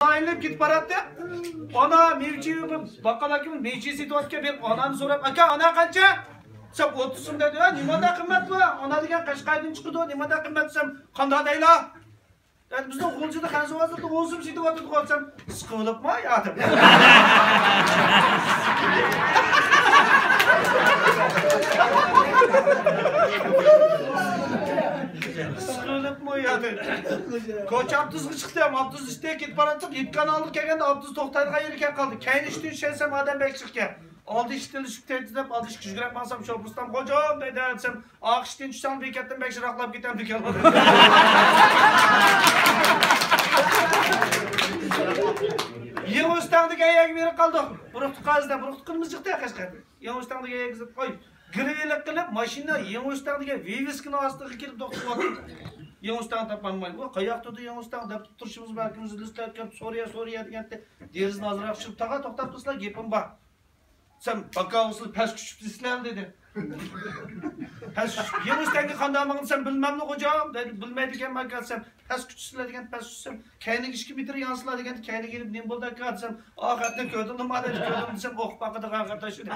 Ailem git barattı. Ana mevci bakkal hakim mevci situatke bir ananı sorup aka ana kança? Sen 30'un dedi ya nimada kıymet bu? Ana diyen Kaşkay'dan çıkıyordu nimada kıymet sen kanda değil ha? Yani bizde okulcuda kanısı vardı olsun situatı koysam sıkılıp mı yadım? Sıkılıp mı yadım? Koç abdüzü çıktı ama abdüz işte git barattık yetkan alır kegen de abdüz tohtaydığa yerken kaldı. Keyin iştin şensem adam bekçirken. Aldı işten düşüp tertizlep aldı iş küçük yapmasam şopustam kocam dedi etsem ağ işten düşsem bekettim bekçir aklap giden bir kelmadı. Yeni ustandaki ayağı verip kaldık. Buruktu kazda buruktu kırmızı çıktı ya kaşkaydı. Yeni ustandaki ayağı gizip koy. Grivelik kılıp maşina yeni ustandaki viviskini astığı kelip doktor bakıyor. Yeni ustand tapanmaydı. Bu kayak tuttu yeni ustand da turşumuz belkimiz listlerken soruya degende derizini azırak çıkıp tağa toktap tutsa gepim var. Sen bakkal usul pes küçüp islam dedi. Pes yeni ustandaki kandamağını sen bilmem ne hocam dedi. Bilmeydiken ben gelsem pes küçüsüle degen pes küçüsem kendi işki bitir yansıla degen kendi gelip ne buldu ki atsam ahirette gördüm mü dedi gördüm desem oh bakıda arkadaş dedi.